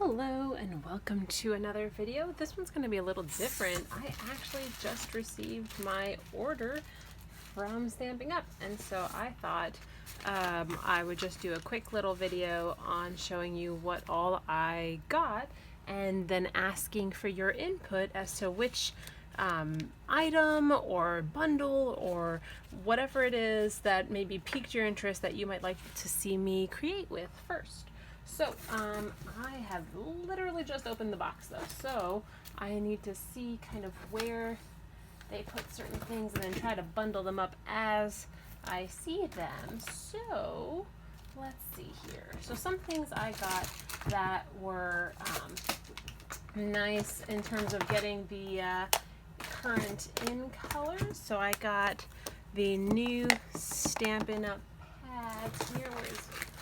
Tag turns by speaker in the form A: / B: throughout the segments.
A: Hello and welcome to another video. This one's going to be a little different. I actually just received my order from Stampin' Up, and so I thought I would just do a quick little video on showing you what all I got and then asking for your input as to which item or bundle or whatever it is that maybe piqued your interest that you might like to see me create with first. So, I have literally just opened the box though, so I need to see kind of where they put certain things and then try to bundle them up as I see them. So, let's see here. So some things I got that were nice in terms of getting the current in colors. So I got the new Stampin' Up Pad here.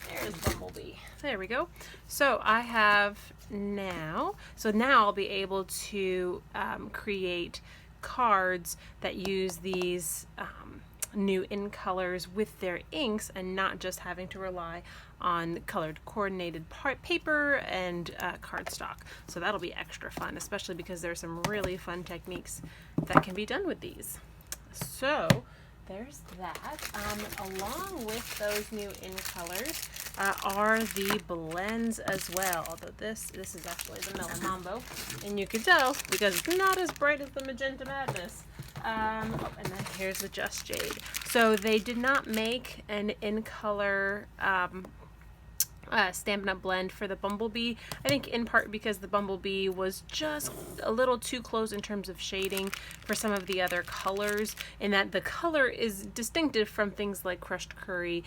A: There's Bumblebee. There we go. So I have now, I'll be able to create cards that use these new in colors with their inks and not just having to rely on colored coordinated paper and cardstock. So that'll be extra fun, especially because there's some really fun techniques that can be done with these. So there's that. Along with those new in colors are the blends as well. Although this is actually the Melon Mambo, and you can tell because it's not as bright as the Magenta Madness. And then here's the Just Jade. So they did not make an in color Stampin' Up blend for the Bumblebee. I think in part because the Bumblebee was just a little too close in terms of shading for some of the other colors, in that the color is distinctive from things like Crushed Curry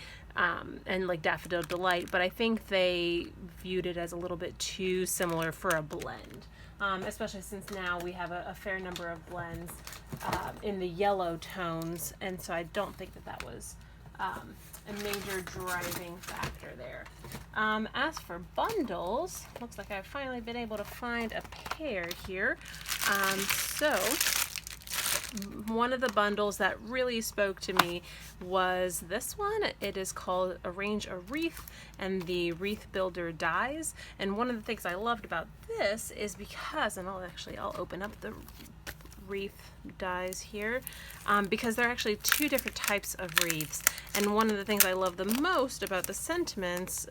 A: and like Daffodil Delight, but I think they viewed it as a little bit too similar for a blend. Especially since now we have a fair number of blends in the yellow tones, and so I don't think that was a major driving factor there. As for bundles, looks like I've finally been able to find a pair here. So one of the bundles that really spoke to me was this one. It is called Arrange a Wreath and the Wreath Builder dies. And one of the things I loved about this is because, and I'll open up the wreath dies here, because there are actually two different types of wreaths, and one of the things I love the most about the sentiments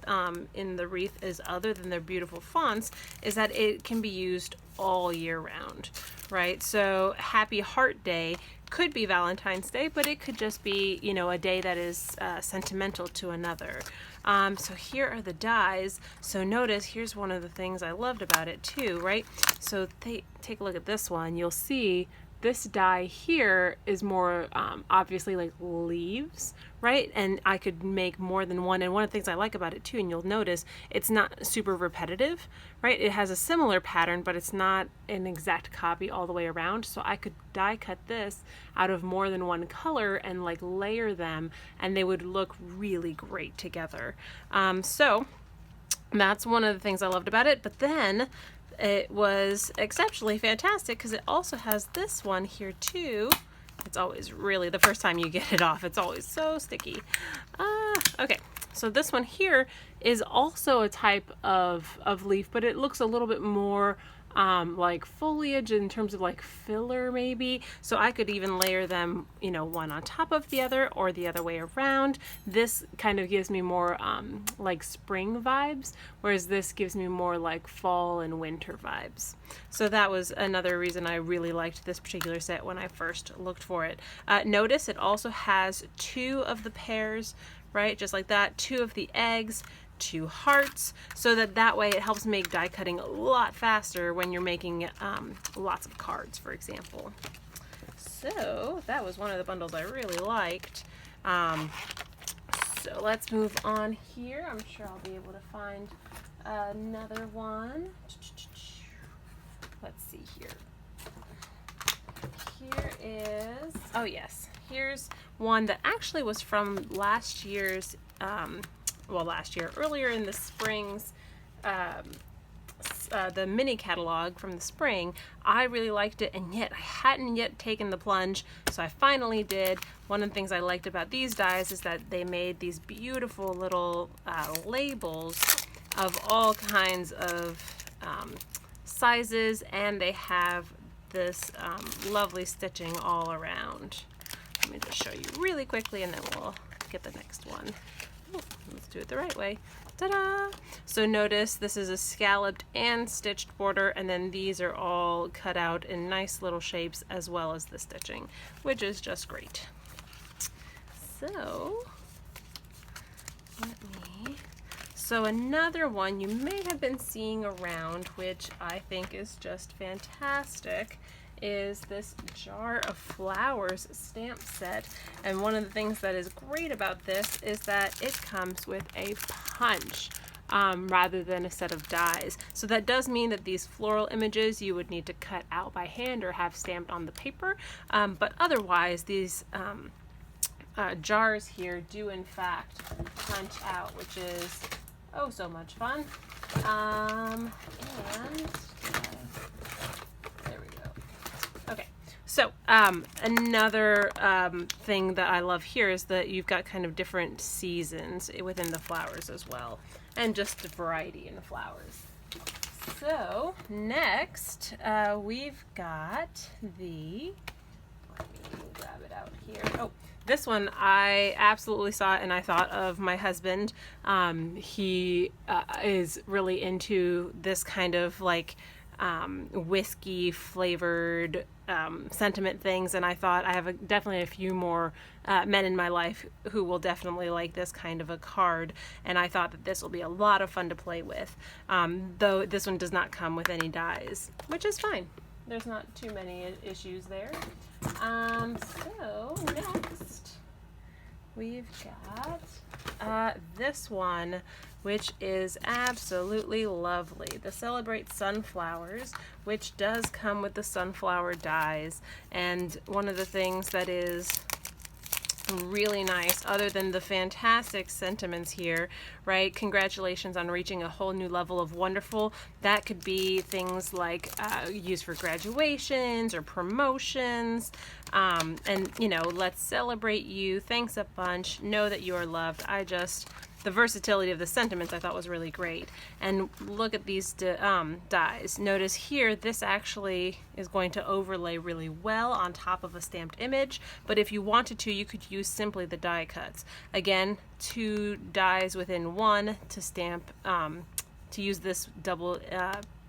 A: in the wreath is, other than their beautiful fonts, is that it can be used all year round, right? So Happy Heart Day could be Valentine's Day, but it could just be, you know, a day that is sentimental to another. So here are the dies. So notice, here's one of the things I loved about it too, right? So take a look at this one. You'll see this die here is more obviously like leaves, right? And I could make more than one. And one of the things I like about it too, and you'll notice, it's not super repetitive, right? It has a similar pattern, but it's not an exact copy all the way around. So I could die cut this out of more than one color and like layer them, and they would look really great together. So that's one of the things I loved about it. But then it was exceptionally fantastic because it also has this one here too. It's always really, the first time you get it off, it's always so sticky. Okay, so this one here is also a type of leaf, but it looks a little bit more like foliage in terms of like filler maybe. So I could even layer them, you know, one on top of the other or the other way around. This kind of gives me more like spring vibes, whereas this gives me more like fall and winter vibes. So that was another reason I really liked this particular set when I first looked for it. Notice it also has two of the pairs, right? Just like that, two of the eggs, two hearts, so that way it helps make die cutting a lot faster when you're making lots of cards, for example. So that was one of the bundles I really liked. So let's move on here. I'm sure I'll be able to find another one. Let's see here. Here is, oh yes, here's one that actually was from last year's earlier in the spring's, the mini catalog from the spring. I really liked it, and yet I hadn't yet taken the plunge, so I finally did. One of the things I liked about these dies is that they made these beautiful little labels of all kinds of sizes, and they have this lovely stitching all around. Let me just show you really quickly and then we'll get the next one. Oh, let's do it the right way. Ta-da! So notice this is a scalloped and stitched border, and then these are all cut out in nice little shapes as well as the stitching, which is just great. So another one you may have been seeing around, which I think is just fantastic, is this Jar of Flowers stamp set. And one of the things that is great about this is that it comes with a punch rather than a set of dies. So that does mean that these floral images you would need to cut out by hand or have stamped on the paper, but otherwise these jars here do in fact punch out, which is oh so much fun. And there we go. Okay, so another thing that I love here is that you've got kind of different seasons within the flowers as well, and just a variety in the flowers. So next we've got the, let me grab it out here. Oh, this one I absolutely saw and I thought of my husband. He is really into this kind of like whiskey flavored sentiment things, and I thought I have definitely a few more men in my life who will definitely like this kind of a card, and I thought that this will be a lot of fun to play with, though this one does not come with any dies, which is fine. There's not too many issues there. So next we've got this one, which is absolutely lovely. The Celebrate Sunflowers, which does come with the sunflower dies. And one of the things that is really nice, other than the fantastic sentiments here, right? Congratulations on reaching a whole new level of wonderful. That could be things like used for graduations or promotions. And, you know, let's celebrate you. Thanks a bunch. Know that you are loved. The versatility of the sentiments I thought was really great. And look at these dies. Notice here, this actually is going to overlay really well on top of a stamped image, but if you wanted to, you could use simply the die cuts. Again, 2 dies within one to stamp, to use this double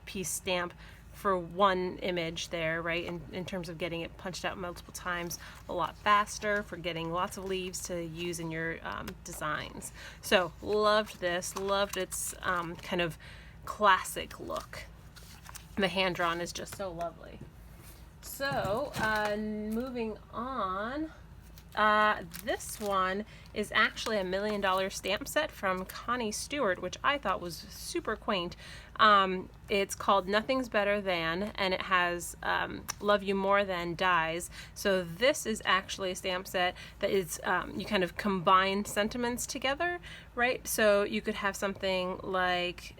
A: piece stamp for one image there, right, in terms of getting it punched out multiple times a lot faster, for getting lots of leaves to use in your designs. So loved this, loved its kind of classic look. The hand drawn is just so lovely. So moving on, this one is actually a $1 Million stamp set from Connie Stewart, which I thought was super quaint. It's called Nothing's Better Than, and it has Love You More Than dies. So this is actually a stamp set that is, you kind of combine sentiments together, right? So you could have something like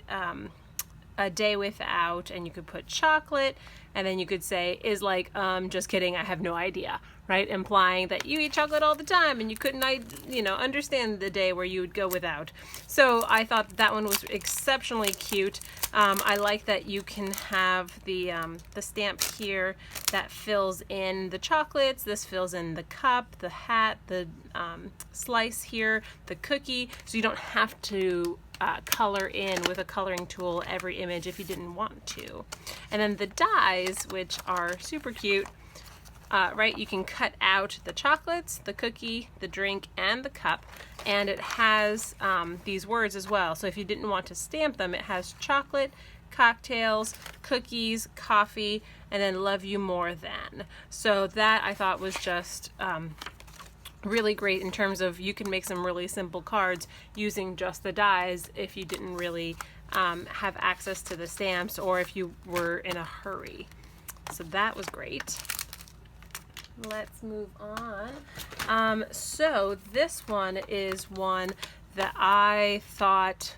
A: A Day Without, and you could put chocolate, and then you could say, is like, just kidding, I have no idea, right? Implying that you eat chocolate all the time and you couldn't, understand the day where you would go without. So I thought that one was exceptionally cute. I like that you can have the stamp here that fills in the chocolates. This fills in the cup, the hat, the slice here, the cookie, so you don't have to color in with a coloring tool every image if you didn't want to. And then the dies, which are super cute, right, you can cut out the chocolates, the cookie, the drink, and the cup, and it has these words as well. So if you didn't want to stamp them, it has chocolate, cocktails, cookies, coffee, and then Love You More Than. So that I thought was just really great in terms of you can make some really simple cards using just the dies if you didn't really have access to the stamps or if you were in a hurry. So that was great. Let's move on. So this one is one that I thought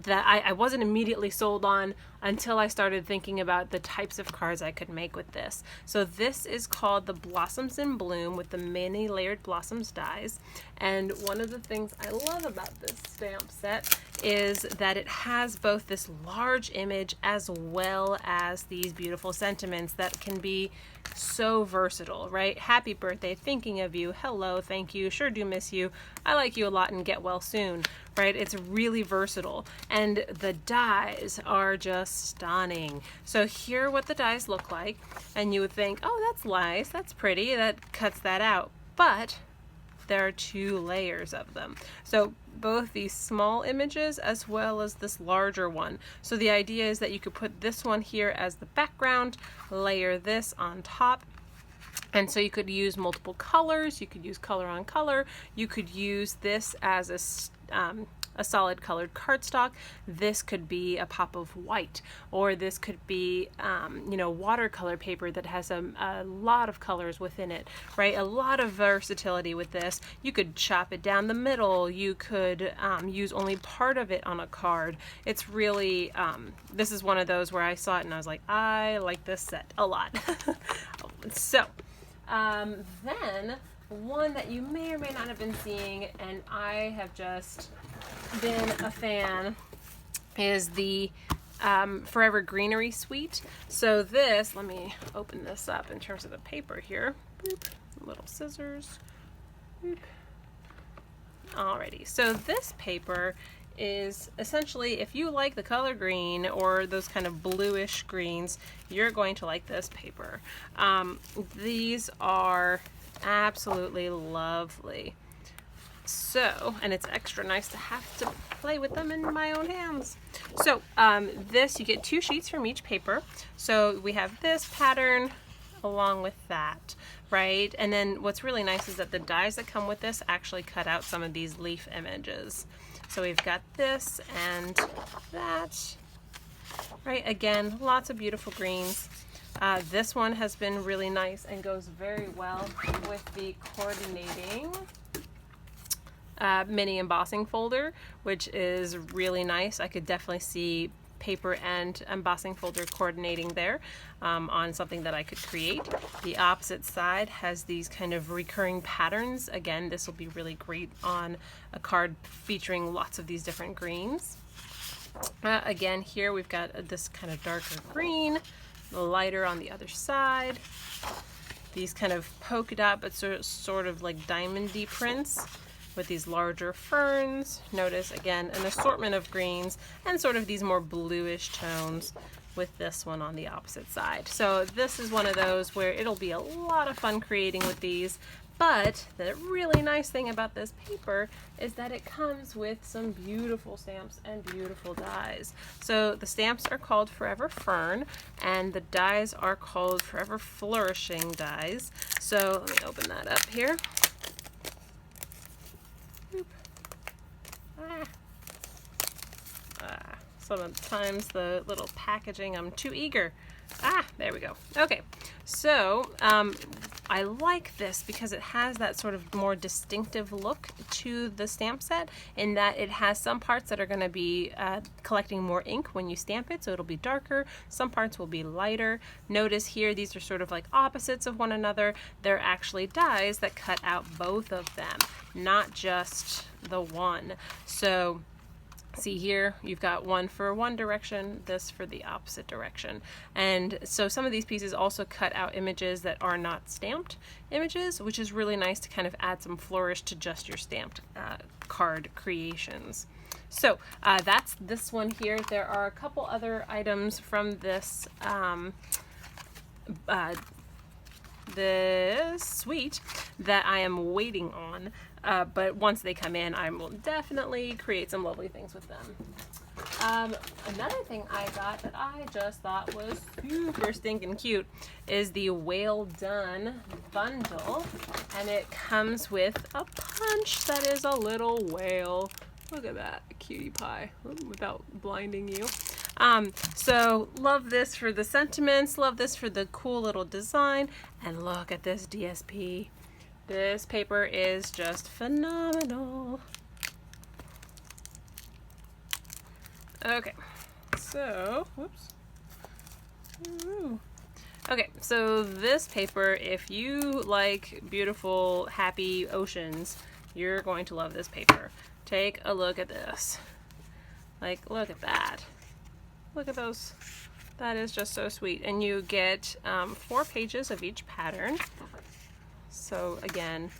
A: that I wasn't immediately sold on until I started thinking about the types of cards I could make with this. So this is called the Blossoms in Bloom with the many layered blossoms dies. And one of the things I love about this stamp set is that it has both this large image as well as these beautiful sentiments that can be so versatile, right? Happy birthday, thinking of you, hello, thank you, sure do miss you, I like you a lot and get well soon, right? It's really versatile. And the dies are just stunning. So here are what the dies look like. And you would think, oh, that's nice, that's pretty, that cuts that out. But there are 2 layers of them. So both these small images as well as this larger one. So the idea is that you could put this one here as the background, layer this on top, and so you could use multiple colors, you could use color on color, you could use this as a solid colored cardstock. This could be a pop of white, or this could be you know, watercolor paper that has a lot of colors within it, right? A lot of versatility with this. You could chop it down the middle, you could use only part of it on a card. It's really this is one of those where I saw it and I was like, I like this set a lot. So then one that you may or may not have been seeing, and I have just been a fan, is the Forever Greenery Suite. So this, let me open this up in terms of the paper here. Boop, little scissors. Boop. Alrighty, so this paper is essentially, if you like the color green or those kind of bluish greens, you're going to like this paper. These are absolutely lovely. So, and it's extra nice to have to play with them in my own hands. So this, you get 2 sheets from each paper. So we have this pattern along with that, right? And then what's really nice is that the dies that come with this actually cut out some of these leaf images. So we've got this and that, right? Again, lots of beautiful greens. This one has been really nice and goes very well with the coordinating mini embossing folder, which is really nice. I could definitely see paper and embossing folder coordinating there on something that I could create. The opposite side has these kind of recurring patterns. Again, this will be really great on a card featuring lots of these different greens. Again, here we've got this kind of darker green, lighter on the other side. These kind of polka dot but sort of like diamondy prints with these larger ferns. Notice again an assortment of greens and sort of these more bluish tones with this one on the opposite side. So this is one of those where it'll be a lot of fun creating with these, but the really nice thing about this paper is that it comes with some beautiful stamps and beautiful dies. So the stamps are called Forever Fern and the dies are called Forever Flourishing dies. So let me open that up here. Sometimes the little packaging, I'm too eager. There we go. Okay, so I like this because it has that sort of more distinctive look to the stamp set in that it has some parts that are going to be collecting more ink when you stamp it, so it'll be darker. Some parts will be lighter. Notice here these are sort of like opposites of one another. They're actually dies that cut out both of them, not just the one. So see here, you've got one for one direction, this for the opposite direction. And so some of these pieces also cut out images that are not stamped images, which is really nice to kind of add some flourish to just your stamped card creations. So that's this one here. There are a couple other items from this this suite that I am waiting on, but once they come in I will definitely create some lovely things with them. Another thing I got that I just thought was super stinking cute is the Whale Done bundle, and it comes with a punch that is a little whale. Look at that cutie pie without blinding you. So love this for the sentiments, love this for the cool little design, and look at this DSP. This paper is just phenomenal. Okay, so, whoops. Ooh. Okay, so this paper, if you like beautiful, happy oceans, you're going to love this paper. Take a look at this. Like, look at that. Look at those. That is just so sweet. And you get 4 pages of each pattern. So again,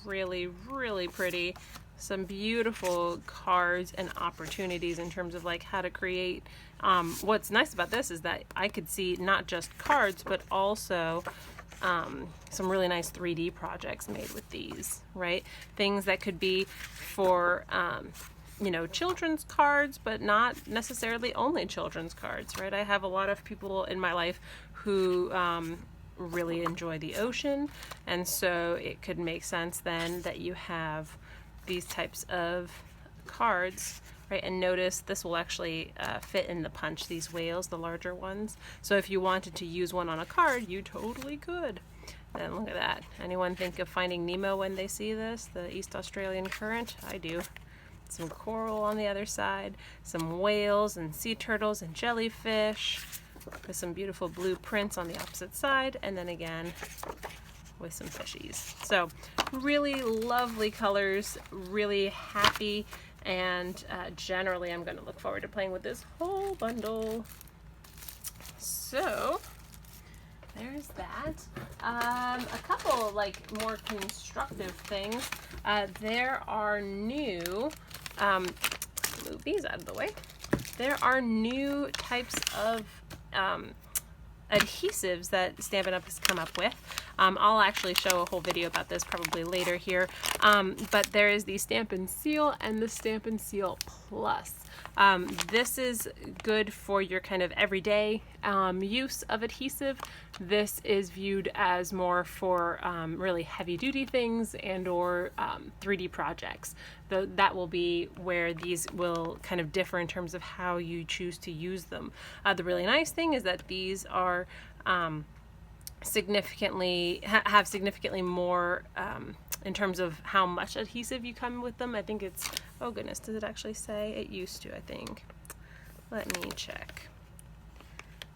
A: really, really pretty. Some beautiful cards and opportunities in terms of like how to create. What's nice about this is that I could see not just cards, but also some really nice 3D projects made with these, right? Things that could be for, you know, children's cards, but not necessarily only children's cards, right? I have a lot of people in my life who really enjoy the ocean, and so it could make sense then that you have these types of cards, right? And notice this will actually fit in the punch, these whales, the larger ones. So if you wanted to use one on a card, you totally could. And look at that. Anyone think of Finding Nemo when they see this? The East Australian current? I do. Some coral on the other side, some whales and sea turtles and jellyfish, with some beautiful blue prints on the opposite side, and then again with some fishies. So really lovely colors, really happy, and generally I'm going to look forward to playing with this whole bundle. So there's that. A couple like more constructive things. There are new, move these out of the way. There are new types of adhesives that Stampin' Up has come up with. I'll actually show a whole video about this probably later here. But there is the Stampin' Seal and the Stampin' Seal Plus. This is good for your kind of everyday use of adhesive. This is viewed as more for really heavy-duty things and or 3D projects. That will be where these will kind of differ in terms of how you choose to use them. The really nice thing is that these are have significantly more in terms of how much adhesive you come with them. I think it's, oh goodness, does it actually say? It used to, I think. Let me check.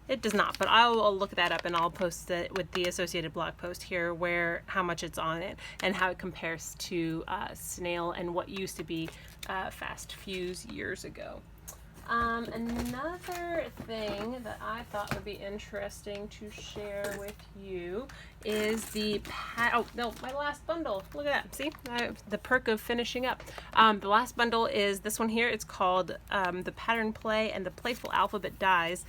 A: It does not, but I'll look that up and I'll post it with the associated blog post here where how much it's on it and how it compares to snail and what used to be Fast Fuse years ago. Another thing that I thought would be interesting to share with you is the oh no, my last bundle. Look at that. See, the perk of finishing up. The last bundle is this one here. It's called the Pattern Play and the Playful Alphabet Dies.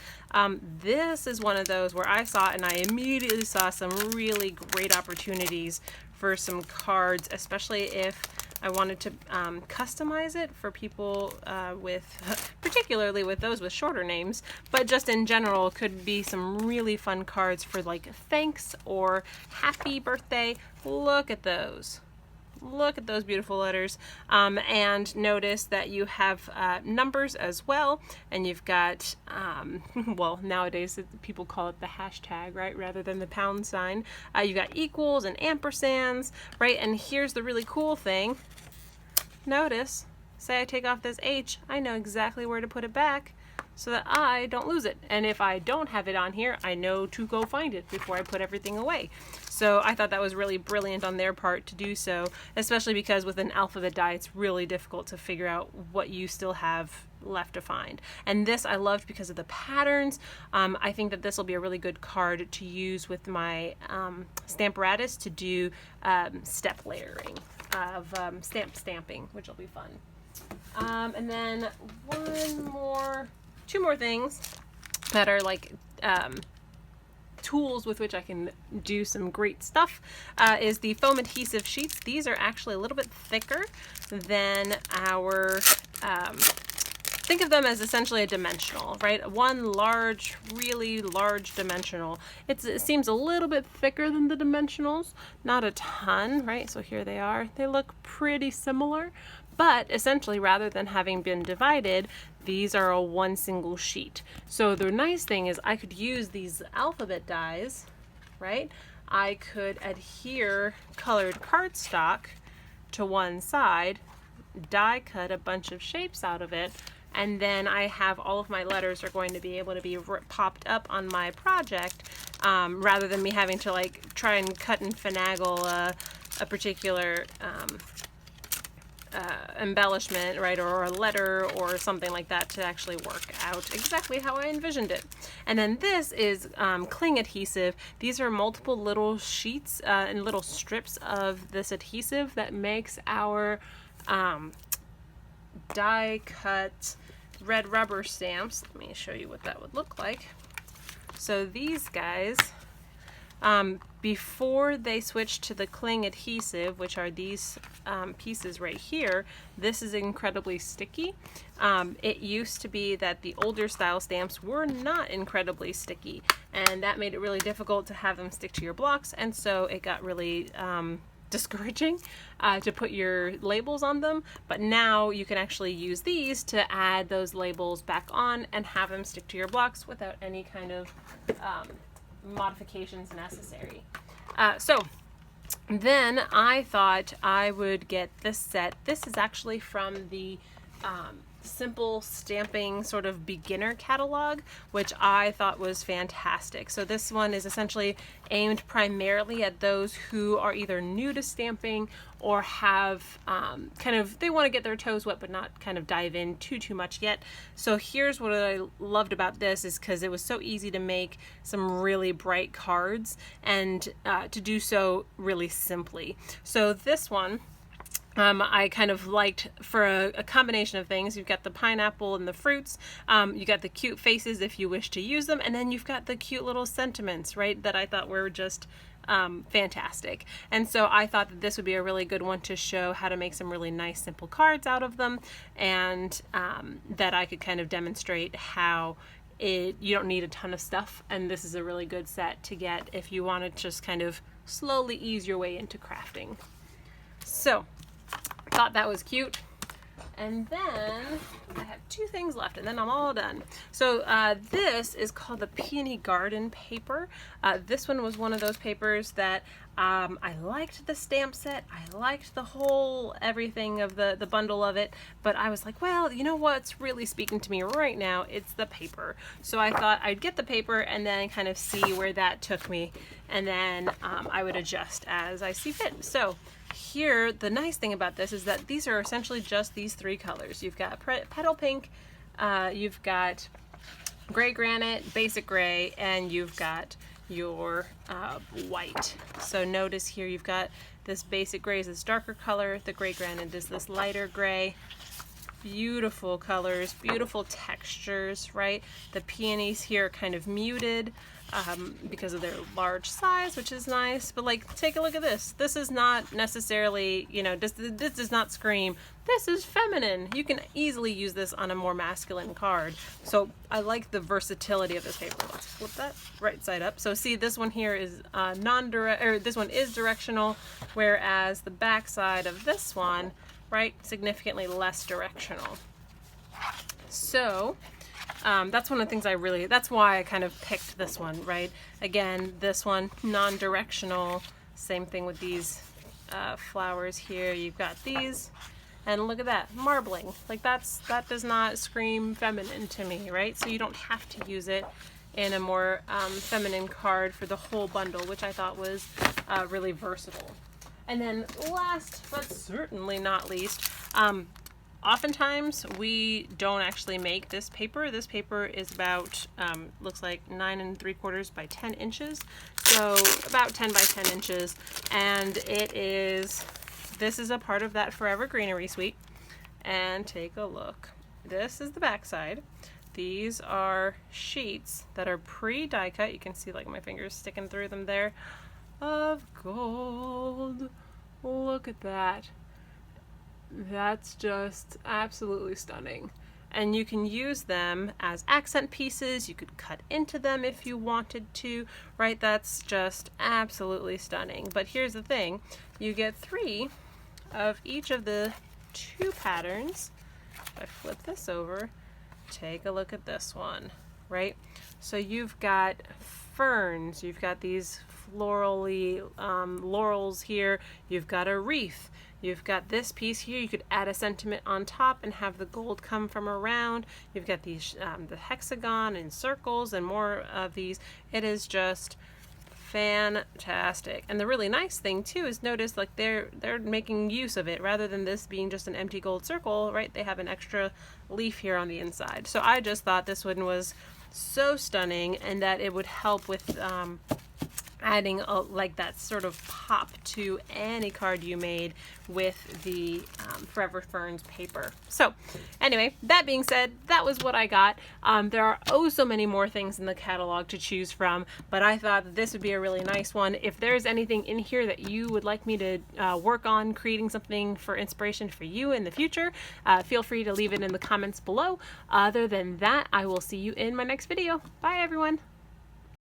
A: This is one of those where I saw it and I immediately saw some really great opportunities for some cards, especially if I wanted to customize it for people particularly with those with shorter names, but just in general could be some really fun cards for like thanks or happy birthday. Look at those. Look at those beautiful letters. And notice that you have numbers as well, and you've got, well, nowadays people call it the hashtag, right, rather than the pound sign. You've got equals and ampersands, right, and here's the really cool thing. Notice, say I take off this H, I know exactly where to put it back so that I don't lose it. And if I don't have it on here, I know to go find it before I put everything away. So I thought that was really brilliant on their part to do so, especially because with an alphabet die, it's really difficult to figure out what you still have left to find. And this I loved because of the patterns. I think that this will be a really good card to use with my Stamparatus to do step layering of stamping, which will be fun. And then two more things that are like tools with which I can do some great stuff is the foam adhesive sheets. These are actually a little bit thicker than our think of them as essentially a dimensional, right? One large, really large dimensional. It seems a little bit thicker than the dimensionals, not a ton, right? So here they are. They look pretty similar, but essentially rather than having been divided, these are a one single sheet. So the nice thing is I could use these alphabet dies, right? I could adhere colored cardstock to one side, die cut a bunch of shapes out of it, and then I have all of my letters are going to be able to be popped up on my project, rather than me having to like try and cut and finagle a particular embellishment, right, or a letter or something like that to actually work out exactly how I envisioned it. And then this is cling adhesive. These are multiple little sheets and little strips of this adhesive that makes our die cut red rubber stamps. Let me show you what that would look like. So these guys, before they switch to the cling adhesive, which are these pieces right here, this is incredibly sticky. It used to be that the older style stamps were not incredibly sticky, and that made it really difficult to have them stick to your blocks, and so it got really discouraging to put your labels on them. But now you can actually use these to add those labels back on and have them stick to your blocks without any kind of modifications necessary. So then I thought I would get this set. This is actually from the simple stamping sort of beginner catalog, which I thought was fantastic. So this one is essentially aimed primarily at those who are either new to stamping or have they want to get their toes wet but not kind of dive in too much yet. So here's what I loved about this, is because it was so easy to make some really bright cards and to do so really simply. So this one I kind of liked for a combination of things. You've got the pineapple and the fruits, you got the cute faces if you wish to use them, and then you've got the cute little sentiments, right, that I thought were just fantastic. And so I thought that this would be a really good one to show how to make some really nice simple cards out of them, and that I could kind of demonstrate how you don't need a ton of stuff, and this is a really good set to get if you want to just kind of slowly ease your way into crafting. So thought that was cute. And then I have two things left and then I'm all done. So this is called the Peony Garden paper. This one was one of those papers that I liked the stamp set. I liked the whole everything of the bundle of it, but I was like, well, you know what's really speaking to me right now? It's the paper. So I thought I'd get the paper and then kind of see where that took me, and then I would adjust as I see fit. So here, the nice thing about this is that these are essentially just these three colors. You've got petal pink, you've got gray granite, basic gray, and you've got your white. So notice here you've got this basic gray is this darker color, the gray granite is this lighter gray. Beautiful colors, beautiful textures, right? The peonies here are kind of muted because of their large size, which is nice. But like, take a look at this. This is not necessarily, you know, this does not scream, this is feminine. You can easily use this on a more masculine card. So I like the versatility of this paper. Let's flip that right side up. So see, this one here is this one is directional, whereas the back side of this one, right, significantly less directional. So that's one of the things that's why I kind of picked this one, right? Again, this one, non-directional. Same thing with these flowers here. You've got these, and look at that, marbling. Like that does not scream feminine to me, right? So you don't have to use it in a more feminine card for the whole bundle, which I thought was really versatile. And then last, but certainly not least, oftentimes we don't actually make this paper. This paper is about, looks like 9 3/4 by 10 inches. So about 10 by 10 inches. And this is a part of that Forever Greenery suite. And take a look. This is the back side. These are sheets that are pre-die cut. You can see like my fingers sticking through them there. Of gold. Look at that. That's just absolutely stunning. And you can use them as accent pieces. You could cut into them if you wanted to, right? That's just absolutely stunning. But here's the thing, you get 3 of each of the 2 patterns. If I flip this over, take a look at this one, right? So you've got ferns, you've got these florally laurels here, you've got a wreath, You've got this piece here. You could add a sentiment on top and have the gold come from around. You've got these the hexagon and circles and more of these. It is just fantastic. And the really nice thing too is notice like they're making use of it rather than this being just an empty gold circle, right? They have an extra leaf here on the inside. So I just thought this one was so stunning, and that it would help with adding like that sort of pop to any card you made with the Forever Ferns paper. So anyway, that being said, that was what I got. There are oh so many more things in the catalog to choose from, but I thought that this would be a really nice one. If there's anything in here that you would like me to work on creating something for inspiration for you in the future, feel free to leave it in the comments below. Other than that, I will see you in my next video. Bye everyone.